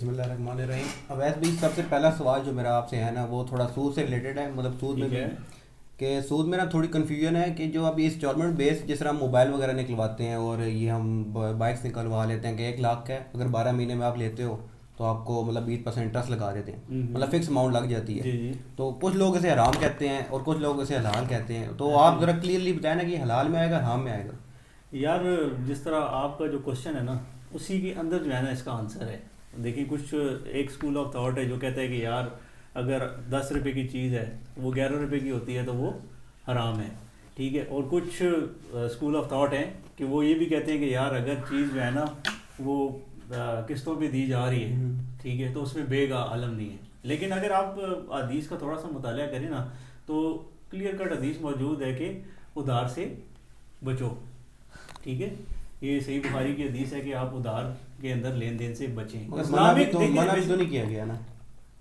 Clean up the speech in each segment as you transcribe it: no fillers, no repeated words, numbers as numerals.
بسم اللہ الرحمن الرحیم. اویس بھائی, سب سے پہلا سوال جو میرا آپ سے ہے نا وہ تھوڑا سود سے ریلیٹڈ ہے. مطلب سود میں بھی کہ سود میں نا تھوڑی کنفیوژن ہے کہ جو ابھی انسٹالمنٹ بیس جس طرح ہم موبائل وغیرہ نکلواتے ہیں اور یہ ہم بائکس نکلوا لیتے ہیں کہ 1 لاکھ کا ہے, اگر 12 مہینے میں آپ لیتے ہو تو آپ کو مطلب 20% انٹرسٹ لگا دیتے ہیں, مطلب فکس اماؤنٹ لگ جاتی ہے. تو کچھ لوگ اسے حرام کہتے ہیں اور کچھ لوگ اسے حلال کہتے ہیں. تو آپ ذرا کلیئرلی بتائیں نا کہ حلال میں آئے گا حرام میں آئے گا. یار جس طرح آپ کا جو کوشچن ہے نا اسی کے اندر جو ہے نا اس کا آنسر ہے. دیکھیں کچھ ایک اسکول آف تھاٹ ہے جو کہتا ہے کہ یار اگر 10 روپے کی چیز ہے وہ 11 روپے کی ہوتی ہے تو وہ حرام ہے, ٹھیک ہے. اور کچھ اسکول آف تھاٹ ہیں کہ وہ یہ بھی کہتے ہیں کہ یار اگر چیز جو ہے نا وہ قسطوں پہ دی جا رہی ہے, ٹھیک ہے, تو اس میں بے کا عالم نہیں ہے. لیکن اگر آپ حدیث کا تھوڑا سا مطالعہ کریں نا تو کلیئر کٹ حدیث موجود ہے کہ ادھار سے بچو, ٹھیک ہے. یہ صحیح بخاری کی حدیث ہے کہ آپ ادھار کے اندر لین دین سے بچیں. منع بھی تو نہیں کیا گیا نا,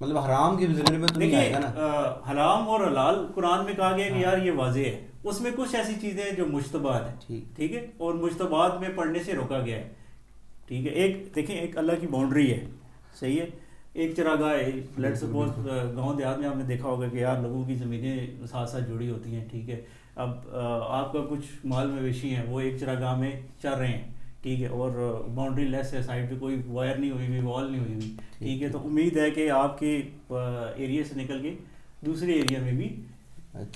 مطلب حرام کے ذریعے میں تو نہیں آئے گا نا. حرام اور حلال قرآن میں کہا گیا کہ یار یہ واضح ہے. اس میں کچھ ایسی چیزیں ہیں جو مشتبہات ہیں, ٹھیک ہے, اور مشتبہات میں پڑھنے سے روکا گیا ہے, ٹھیک ہے. ایک دیکھیں ایک اللہ کی باؤنڈری ہے, صحیح ہے. ایک چراگاہ ہے, لیٹ سپوز گاؤں دیہات میں آپ نے دیکھا ہوگا کہ یار لوگوں کی زمینیں ساتھ ساتھ جڑی ہوتی ہیں, ٹھیک ہے. اب آپ کا کچھ مال مویشی ہیں وہ ایک چراگاہ میں چل رہے ہیں, ٹھیک ہے, اور باؤنڈری لیس ہے, سائڈ پہ کوئی وائر نہیں ہوئی ہوئی, وال نہیں ہوئی ہوئی, ٹھیک ہے. تو امید ہے کہ آپ کے ایریا سے نکل کے دوسرے ایریا میں بھی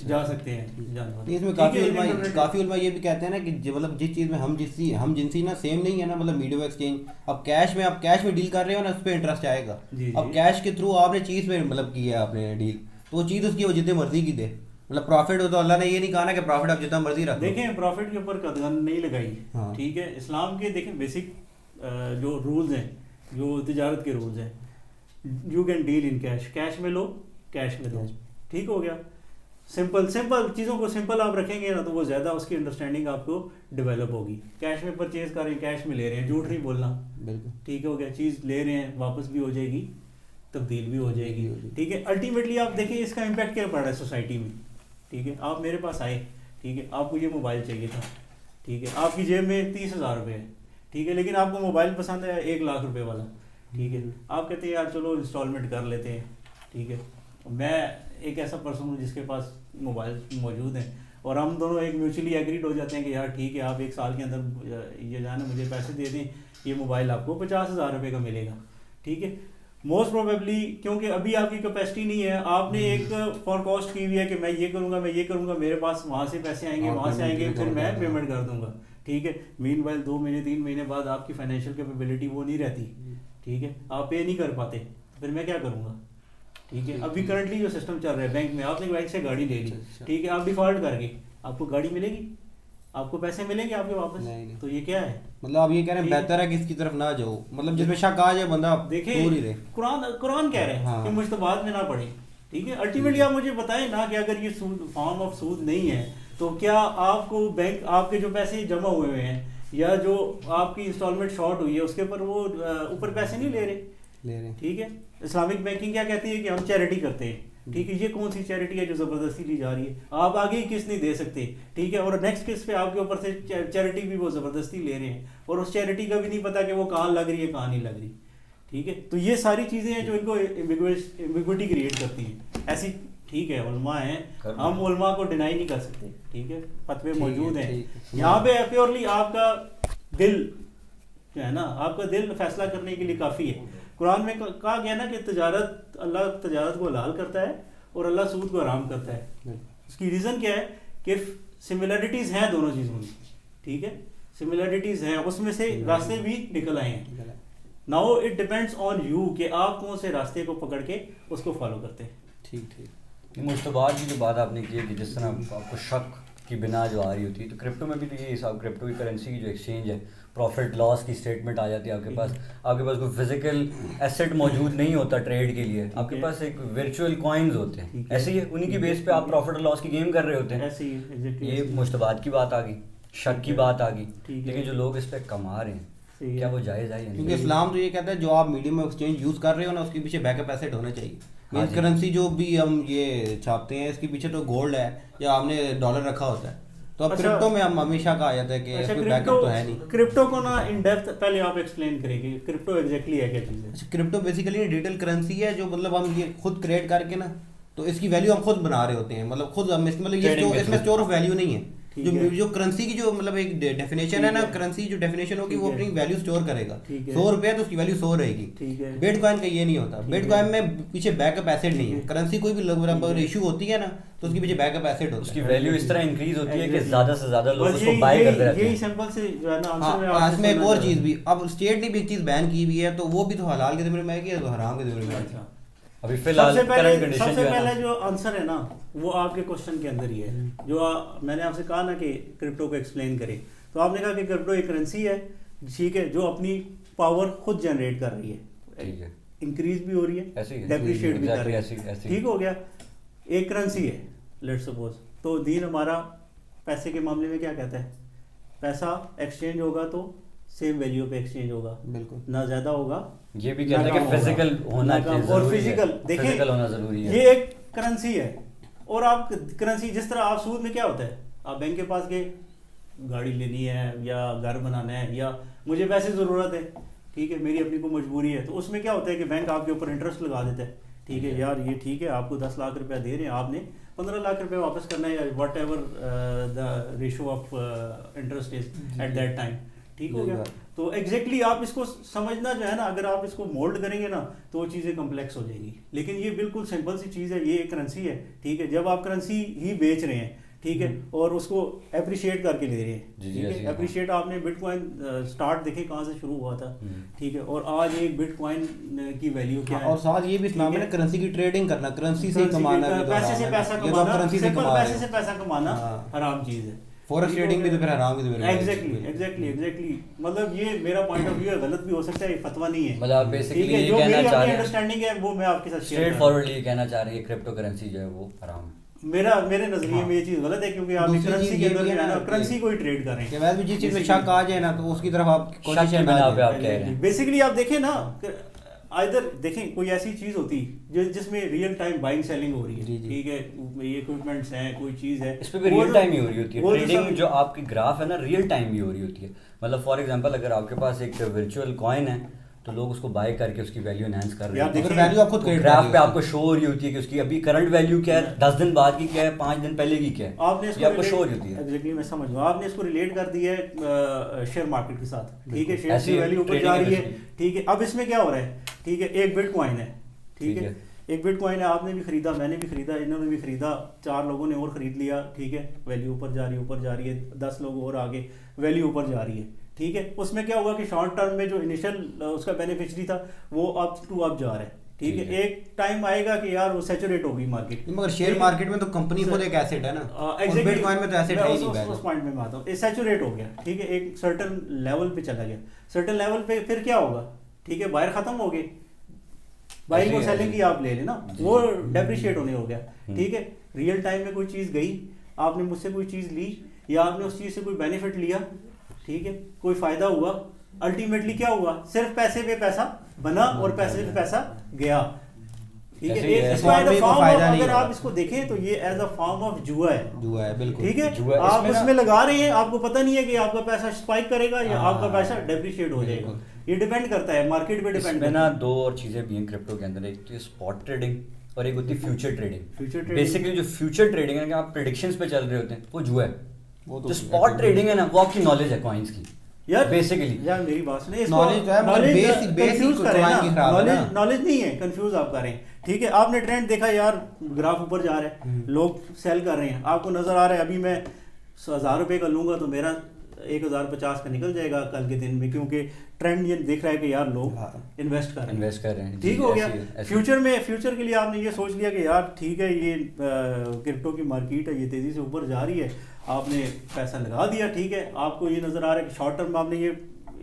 جا سکتے ہیں جانور. اس میں کافی علماء یہ بھی کہتے ہیں نا کہ مطلب جس چیز میں ہم جنسی نا سیم نہیں ہے نا, مطلب میڈیم ایکسچینج, اب کیش میں ڈیل کر رہے ہو نا اس پہ انٹرسٹ آئے گا. اب کیش کے تھرو آپ نے چیز پہ مطلب کیا ہے آپ نے ڈیل, تو وہ چیز اس کی وہ جتنے مرضی کی دے, مطلب پروفٹ ہو تو اللہ نے یہ نہیں کہا نا کہ پروفٹ آپ جتنا مرضی رکھو. دیکھیں پروفٹ کے اوپر قدغن نہیں لگائی, ٹھیک ہے. اسلام کے دیکھیں بیسک جو رولز ہیں, جو تجارت کے رولز ہیں, you can deal in cash, cash میں لو کیش میں دو, ٹھیک ہو گیا. سمپل چیزوں کو سمپل آپ رکھیں گے نا تو وہ زیادہ اس کی انڈرسٹینڈنگ آپ کو ڈیولپ ہوگی. کیش میں پرچیز کر رہے ہیں, کیش میں لے رہے ہیں, جھوٹ نہیں بولنا, بالکل, ٹھیک ہو گیا. چیز لے رہے ہیں واپس بھی ہو جائے گی, تبدیل بھی ہو جائے گی, ٹھیک ہے. الٹیمیٹلی آپ دیکھیں اس کا امپیکٹ کیا پڑ رہا ہے سوسائٹی میں, ٹھیک ہے. آپ میرے پاس آئے, ٹھیک ہے, آپ کو یہ موبائل چاہیے تھا, ٹھیک ہے, آپ کی جیب میں 30,000 روپے ہے, ٹھیک ہے, لیکن آپ کو موبائل پسند ہے 1 لاکھ روپے والا, ٹھیک ہے. آپ کہتے ہیں یار چلو انسٹالمنٹ کر لیتے ہیں, ٹھیک ہے. میں ایک ایسا پرسن ہوں جس کے پاس موبائل موجود ہیں اور ہم دونوں ایک میوچولی ایگریڈ ہو جاتے ہیں کہ یار ٹھیک ہے آپ 1 سال کے اندر یہ جانا مجھے پیسے دے دیں, یہ موبائل آپ کو 50,000 روپے کا ملے گا, ٹھیک ہے. موسٹ پروبیبلی کیونکہ ابھی آپ کی کیپیسٹی نہیں ہے, آپ نے ایک فور کاسٹ کی ہوئی ہے کہ میں یہ کروں گا, میرے پاس وہاں سے پیسے آئیں گے, وہاں سے آئیں گے, پھر میں پیمنٹ کر دوں گا, ٹھیک ہے. مین وائل 2 مہینے 3 مہینے بعد آپ کی فائنینشیل کیپیبلٹی وہ نہیں رہتی, ٹھیک ہے, آپ پے نہیں کر پاتے, پھر میں کیا کروں گا, ٹھیک ہے. ابھی کرنٹلی جو سسٹم چل رہا ہے بینک میں, آپ نے بینک سے گاڑی لے لی, ٹھیک ہے, آپ ڈیفالٹ کر گئے, آپ کو گاڑی ملے گی, آپ کو پیسے ملیں گے آپ کے واپس, تو یہ کیا ہے, مطلب آپ یہ کہہ رہے ہیں بہتر ہے کہ اس کی طرف نہ جاؤ, مطلب جس میں شک آ جائے بندہ دیکھیں دور ہی رہے. قرآن کہہ رہے ہیں کہ مشتبہات میں نہ پڑھیں, ٹھیک ہے. الٹیمیٹلی آپ مجھے بتائیں نا کہ اگر یہ سود فارم آف سود نہیں ہے تو کیا آپ کو بینک آپ کے جو پیسے جمع ہوئے ہیں یا جو آپ کی انسٹالمنٹ شارٹ ہوئی ہے اس کے اوپر وہ اوپر پیسے نہیں لے رہے, ٹھیک ہے. اسلامک بینکنگ کیا کہتی ہے کہ ہم چیریٹی کرتے ہیں, ٹھیک ہے. یہ کون سی چیریٹی ہے جو زبردستی لی جا رہی ہے, آپ آگے ہی قسط نہیں دے سکتے, ٹھیک ہے, اور نیکسٹ قسط پہ آپ کے اوپر سے چیریٹی بھی وہ زبردستی لے رہے ہیں اور اس چیریٹی کا بھی نہیں پتا کہ وہ کہاں لگ رہی ہے کہاں نہیں لگ رہی, ٹھیک ہے. تو یہ ساری چیزیں ہیں جو ان کو ایمبیگوٹی کریٹ کرتی ہیں ایسی, ٹھیک ہے. علماء ہیں, ہم علماء کو ڈینائی نہیں کر سکتے, ٹھیک ہے, فتوے موجود ہیں. یہاں پہ پیورلی آپ کا دل جو ہے نا, آپ کا دل فیصلہ کرنے کے لیے کافی ہے. قرآن میں کہا گیا نا کہ اللہ تجارت کو حلال کرتا ہے اور اللہ سود کو حرام کرتا ہے. اس کی ریزن کیا ہے کہ سملیرٹیز ہیں دونوں چیزوں میں, ٹھیک ہے, سملیرٹیز ہیں, اس میں سے راستے بھی نکل آئے ہیں. Now it depends on you کہ آپ کون سے راستے کو پکڑ کے اس کو فالو کرتے ہیں. ٹھیک. مشتبہات کی جو بات آپ نے کی ہے کہ جس طرح آپ کو شک کی بنا جو آ رہی ہوتی ہے, تو کرپٹو میں بھی تو یہ حساب, کرپٹو کی کرنسی کی جو ایکسچینج ہے, پروفٹ لاس کی اسٹیٹمنٹ آ جاتی ہے آپ کے پاس کوئی فزیکل ایسیٹ موجود نہیں ہوتا ٹریڈ کے لیے, آپ کے پاس ایک ورچوئل کوائنز ہوتے ہیں, ایسے ہی انہیں کی بیس پہ آپ پروفٹ اور لاس کی گیم کر رہے ہوتے ہیں. یہ مشتبہات کی بات آ گئی, شک کی بات آ گئی, لیکن جو لوگ اس پہ کما رہے ہیں کیا وہ جائز ہے؟ کیونکہ اسلام تو یہ کہتا ہے جو آپ میڈیم ایکسچینج یوز کر رہے ہو نا اس کے پیچھے بیک اپ ایسٹ ہونا چاہیے. کرنسی جو بھی ہم یہ چھاپتے ہیں اس کے پیچھے تو گولڈ ہے یا آپ نے ڈالر رکھا ہوتا ہے, تو اب کرپٹو میں ہم ہمیشہ کہا جاتا ہے کہ اس میں بیک اپ تو ہے نہیں. کرپٹو کو نا ان ڈیپتھ پہلے آپ ایکسپلین کریں کہ کرپٹو ایگزیکٹلی ہے کیا چیز ہے. کرپٹو بیسیکلی ڈیجیٹل کرنسی ہے جو مطلب ہم یہ خود کریٹ کر کے نا تو اس کی ویلیو ہم خود بنا رہے ہوتے ہیں, مطلب خود ہم مطلب یہ اس میں اسٹور آف ویلیو نہیں ہے. جو کرنسی کی جو مطلب ایک ڈیفینیشن ہے نا, کرنسی جو ڈیفینیشن ہوگی وہ اپنی ویلیو اسٹور کرے گا. 100 روپے تو اس کی ویلیو 100 رہے گی. بٹ کوائن کا یہ نہیں ہوتا. بٹ کوائن میں پیچھے بیک اپ ایسیٹ نہیں ہے. کرنسی کوئی بھی ایشو ہوتی ہے نا تو اس کے پیچھے بیک اپ ایسیٹ ہوتا ہے, اس کی ویلیو اس طرح انکریز ہوتی ہے کہ زیادہ سے زیادہ لوگ اس کو بائی کرتے رہتے ہیں. یہی سمپل سے جو ہے نا آنسر ہے. اس میں ایک اور چیز بھی, اب اسٹیٹ نے بھی ایک چیز بین کی ہوئی ہے تو وہ بھی تو حلال کے ذمہ میں ہے کہ حرام کے ذمہ میں ہے. ابھی فی الحال کرنٹ کنڈیشن سب سے پہلے جو آنسر ہے نا وہ آپ کے کوشچن کے اندر ہی ہے. جو میں نے آپ سے کہا نا کہ کرپٹو کو ایکسپلین کرے, تو آپ نے کہا کہ کرپٹو ایک کرنسی ہے, ٹھیک ہے, جو اپنی پاور خود جنریٹ کر رہی ہے, انکریز بھی ہو رہی ہے, ڈیپریشیٹ بھی کر رہی ہے. ٹھیک ہو گیا, ایک کرنسی ہے لیٹ سپوز. تو دین ہمارا پیسے کے معاملے میں کیا کہتا ہے, پیسا ایکسچینج ہوگا تو سیم ویلیو پہ ایکسچینج ہوگا, بالکل نہ زیادہ ہوگا. یہ بھی کہتے ہیں کہ فزیکل ہونا اور فزیکل دیکھیں ہونا ضروری ہے. یہ ایک کرنسی ہے. اور آپ کرنسی جس طرح آپ سود میں کیا ہوتا ہے, آپ بینک کے پاس گئے, گاڑی لینی ہے یا گھر بنانا ہے یا مجھے پیسے ضرورت ہے, ٹھیک ہے, میری اپنی کوئی مجبوری ہے, تو اس میں کیا ہوتا ہے کہ بینک آپ کے اوپر انٹرسٹ لگا دیتا ہے. ٹھیک ہے یار, یہ ٹھیک ہے, آپ کو 10 لاکھ روپیہ دے رہے ہیں, آپ نے 15 لاکھ روپے واپس کرنا ہے, یا whatever the ratio of interest is at that time. ٹھیک ہو گیا. تو ایگزیکٹلی آپ اس کو سمجھنا جو ہے نا, اگر آپ اس کو مولڈ کریں گے نا تو وہ چیزیں کمپلیکس ہو جائیں گی. لیکن یہ بالکل سمپل سی چیز ہے, یہ ایک کرنسی ہے. ٹھیک ہے, جب آپ کرنسی ہی بیچ رہے ہیں, ٹھیک ہے, اور اس کو اپریشیٹ کر کے لے رہے ہیں, ٹھیک ہے, اپریشیٹ آپ نے بٹ کوائن اسٹارٹ دیکھیں کہاں سے شروع ہوا تھا, ٹھیک ہے, اور آج ایک بٹ کوائن کی ویلیو کیا ہے. اور ساتھ یہ بھی اسلام میں کرنسی کی ٹریڈنگ کرنا, کرنسی سے کمانا, پیسے سے پیسہ کمانا, پیسے سے پیسہ کمانا حرام چیز ہے. فورکس ٹریڈنگ بھی تو پھر حرام کی ذمہ ہے. ایگزیکٹلی مطلب یہ میرا پوائنٹ آف ویو ہے, غلط بھی ہو سکتا ہے, یہ فتویٰ نہیں ہے. مطلب بیسیکلی یہ کہنا چاہ رہے ہیں, انڈرسٹینڈنگ ہے وہ میں آپ کے ساتھ اسٹریٹ فارورڈلی یہ کہنا چاہ رہے ہیں کہ کرپٹو کرنسی جو ہے وہ حرام ہے. میرے نظریے میں یہ چیز غلط ہے, کیونکہ آپ کرنسی کے اندر ہے نا کرنسی کو ہی ٹریڈ کر رہے ہیں. کہ ویسے بھی جس چیز میں شک آ جائے نا تو اس کی طرف آپ کوشش کی بنا پہ آپ کہہ رہے ہیں. بیسیکلی آپ دیکھیں نا, ادھر دیکھیں کوئی ایسی چیز ہوتی جس میں ریئل ٹائم بائنگ سیلنگ ہو رہی ہے, ٹھیک ہے, یہ اکوپمنٹس ہیں, کوئی چیز ہے, اس پہ بھی ریئل ٹائم ہی ہو رہی ہوتی ہے. ٹریڈنگ جو آپ کی گراف ہے نا ریئل ٹائم بھی ہو رہی ہوتی ہے. مطلب فار ایگزامپل اگر آپ کے پاس ایک ورچوئل کوائن ہے تو لوگ اس کو بائی کر کے اس کی ویلیو انہینس کر رہے ہیں. ویلیو آپ خود گراف پہ آپ کو شو ہو رہی ہوتی ہے کہ اس کی ابھی کرنٹ ویلیو کیا ہے, 10 دن بعد کی کیا ہے, 5 دن پہلے کی کیا ہے, آپ نے آپ کو شو ہو رہی ہوتی ہے. ایگزیکٹلی میں سمجھ گیا, آپ نے اس کو ریلیٹ کر دیا ہے شیئر مارکیٹ کے ساتھ. ٹھیک ہے, شیئر کی ویلیو اوپر جا رہی ہے, ٹھیک ہے. اب اس میں کیا ہو رہا ہے, ٹھیک ہے, ایک بٹ کوائن ہے, ٹھیک ہے, ایک بٹ کوائن ہے, آپ نے بھی خریدا, میں نے بھی خریدا, انہوں نے بھی خریدا, 4 لوگوں نے اور خرید لیا, ٹھیک ہے, ویلیو اوپر جا رہی ہے, 10 لوگ اور آگے, ویلیو اوپر جا رہی ہے. ٹھیک ہے, اس میں کیا ہوگا کہ شارٹ ٹرم میں جو انیشل اس کا بینیفیشری تھا وہ اپ ٹو اپ جا رہا ہے. ٹھیک ہے, ایک ٹائم آئے گا کہ یار وہ سیچوریٹ ہوگی مارکیٹ. مگر شیئر مارکیٹ میں تو کمپنی خود ایک ایسٹ ہے نا, بٹ کوائن میں تو ایسٹ ہے ہی نہیں. اس پوائنٹ میں آتا ہوں, یہ سیچوریٹ ہو گیا, ٹھیک ہے, ایک سرٹن لیول پہ چلا گیا. سرٹن لیول پہ پھر کیا ہوگا, ٹھیک ہے, بائر ختم ہو گئے, بائنگ اور سیلنگ کی آپ لے لیں نا, وہ ڈیپریشیٹ ہونے ہو گیا. ٹھیک ہے, ریئل ٹائم میں کوئی چیز گئی, آپ نے مجھ سے کوئی چیز لی یا آپ نے اس چیز سے کوئی بینیفٹ لیا, ٹھیک ہے, کوئی فائدہ ہوا, الٹیمیٹلی کیا ہوا, صرف پیسے پہ پیسہ بنا اور پیسے پہ پیسہ گیا. ٹھیک ہے, اگر آپ اس کو دیکھیں تو یہ ایز اے فارم آف جوا ہے. بالکل, ٹھیک ہے, آپ اس میں لگا رہے ہیں, آپ کو پتہ نہیں ہے کہ آپ کا پیسہ اسپائک کرے گا یا آپ کا پیسہ ڈیپریشیٹ ہو جائے گا. یہ ڈیپینڈ کرتا ہے, مارکیٹ پہ ڈیپینڈ کرتا ہے. 2 اور چیزیں بھی ہیں کرپٹو کے اندر, ایک تو اسپاٹ ٹریڈنگ اور ایک ہوتی ہے فیوچر ٹریڈنگ. بیسیکلی جو فیوچر ٹریڈنگ ہے کہ آپ پریڈکشنز پہ چل رہے ہوتے ہیں وہ جوا ہے. جو اسپاٹ ٹریڈنگ ہے نا وہ آپ کی نالج ہے کوائنس کی. یار بیسیکلی یار میری بات سنیں, نالج نہیں ہے, کنفیوز آپ کر رہے ہیں. ٹھیک ہے, آپ نے ٹرینڈ دیکھا, یار گراف اوپر جا رہا ہے, لوگ سیل کر رہے ہیں, آپ کو نظر آ رہا ہے ابھی میں 1000 روپے کا لوں گا تو میرا 1050 کا نکل جائے گا کل کے دن میں, کیونکہ ٹرینڈ یہ دیکھ رہا ہے کہ یار لوگ انویسٹ کر رہے ہیں. ٹھیک ہو گیا. فیوچر کے لیے آپ نے یہ سوچ لیا کہ یار ٹھیک ہے, یہ کرپٹو کی مارکیٹ ہے, یہ تیزی سے اوپر جا رہی ہے, آپ نے پیسہ لگا دیا. ٹھیک ہے, آپ کو یہ نظر آ رہا ہے کہ شارٹ ٹرم آپ نے یہ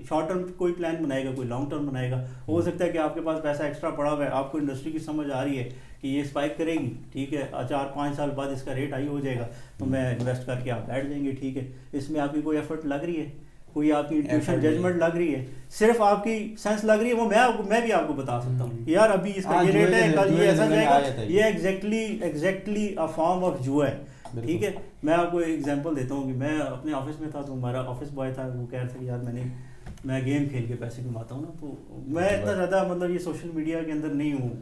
شارٹ ٹرم کوئی پلان بنائے گا, کوئی لانگ ٹرم بنائے گا. ہو سکتا ہے کہ آپ کے پاس پیسہ ایکسٹرا پڑا ہوا ہے, آپ کو انڈسٹری کی سمجھ آ رہی ہے کہ یہ اسپائک کرے گی, ٹھیک ہے, 4-5 سال بعد اس کا ریٹ ہائی ہو جائے گا, تو میں انویسٹ کر کے آپ بیٹھ جائیں گے. ٹھیک ہے, اس میں آپ کی کوئی ایفرٹ لگ رہی ہے, کوئی آپ کی انٹیویشن ججمنٹ لگ رہی ہے, صرف آپ کی سینس لگ رہی ہے, وہ میں بھی آپ کو بتا سکتا ہوں کہ یار ابھی اس کا یہ ریٹ ہے, کل یہ ایسا جائے گا. یہ ایگزیکٹلی ا فارم آف جوا ہے. ٹھیک ہے. میں آپ کو ایگزامپل دیتا ہوں کہ میں اپنے آفس میں تھا تو ہمارا آفس بوائے تھا, وہ کہہ رہا تھا کہ یار میں گیم کھیل کے پیسے کماتا ہوں نا, تو میں اتنا زیادہ مطلب یہ سوشل میڈیا کے اندر نہیں ہوں,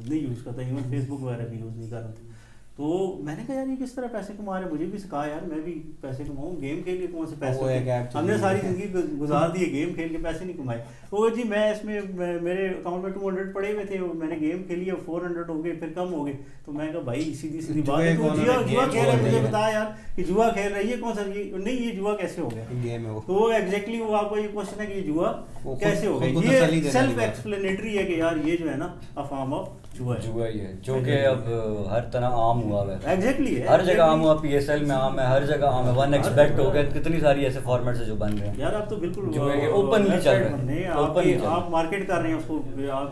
نہیں یوز کرتا, ایون فیس بک وغیرہ بھی یوز نہیں کر رہا تھا. تو میں نے کہا یار یہ کس طرح پیسے کما رہے ہیں, مجھے بھی سکھا یار میں بھی پیسے کماؤں, گیم کھیل کے کون سے پیسے, ہم نے ساری زندگی گزار دی ہے گیم کھیل کے پیسے نہیں کمائے. وہ جی میں اس میں میرے اکاؤنٹ میں 200 پڑے ہوئے تھے, میں نے گیم کھیلی 400 ہو گئے, پھر کم ہو گئے. تو میں کہا بھائی سیدھی بات ہے, جوا کھیل رہا ہے, مجھے بتا یار کہ جوا کھیل رہا ہے, یہ کون سا نہیں, یہ جوا کیسے ہو گیا. تو وہ ایگزیکٹلی وہ آپ کو یہ کوشچن ہے کہ یہ جوا کیسے ہو گیا. یہ سیلف ایکسپلینیٹری ہے کہ یار یہ جو ہے نا فارم آف جوا ہی ہے, جو کہ اب ہر طرح عام ہوا ہے. ایگزیکٹلی ہر جگہ عام ہوا, پی ایس ایل میں عام ہے, ہر جگہ عام ہے. 1 ایکسپیکٹ ہو گیا, کتنی ساری ایسے فارمیٹس ہیں جو بن رہے ہیں یار. آپ تو بالکل جو ہے کہ اوپنلی چل رہے ہیں, آپ مارکیٹ کر رہے ہیں اس کو,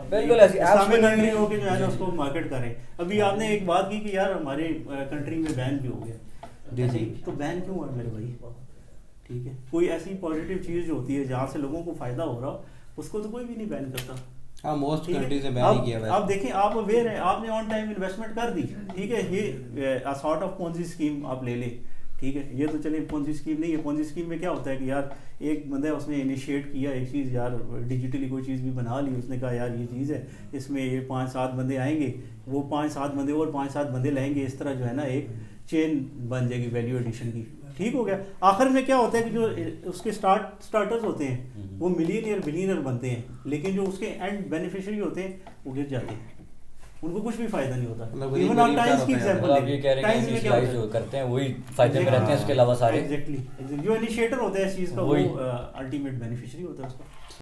بالکل ایسی اسلامی کنٹری ہو کے جو ہے نا اس کو مارکیٹ کر رہے ہیں. ابھی آپ نے ایک بات کی کہ یار ہمارے کنٹری میں بین بھی ہو گیا, تو بین کیوں ہوا میرے بھائی, ٹھیک ہے, کوئی ایسی پازیٹیو چیز جو ہوتی ہے جہاں سے لوگوں کو فائدہ ہو رہا ہو اس کو تو کوئی بھی نہیں بین کرتا. ہاں موسٹ کنٹریز نے بین کیا ہے. آپ دیکھیں, آپ اویئر ہیں, آپ نے آن ٹائم انویسٹمنٹ کر دی, ٹھیک ہے, یہ سارٹ آف پونزی اسکیم آپ لے لیں, ٹھیک ہے. یہ تو چلیں پونزی اسکیم نہیں ہے. پونزی اسکیم میں کیا ہوتا ہے کہ یار ایک بندہ اس نے انیشیٹ کیا ایک چیز, یار ڈیجیٹلی کوئی چیز بھی بنا لی, اس نے کہا یار یہ چیز ہے, اس میں یہ 5-7 بندے آئیں گے, وہ 5-7 بندے اور 5-7 بندے لائیں گے, اس طرح جو ہے نا ایک چین بن جائے گی ویلیو ایڈیشن کی. ٹھیک ہو گیا. آخر میں کیا ہوتا ہے کہ جو اس کے اسٹارٹرز ہوتے ہیں وہ ملینئر بلینئر بنتے ہیں, لیکن جو اس کے اینڈ بینیفیشری ہوتے ہیں وہ گر جاتے ہیں, ان کو کچھ بھی فائدہ نہیں ہوتا. ایون آپ ٹائمز کی ایگزامپل آپ یہ کہہ رہے ہیں کہ انیشلائز جو کرتے ہیں وہی فائدے میں رہتے ہیں, اس کے علاوہ سارے ایگزیکٹلی جو انیشیٹر ہوتا ہے اس چیز کا وہ الٹیمیٹ بینیفیشری ہوتا ہے اس کا.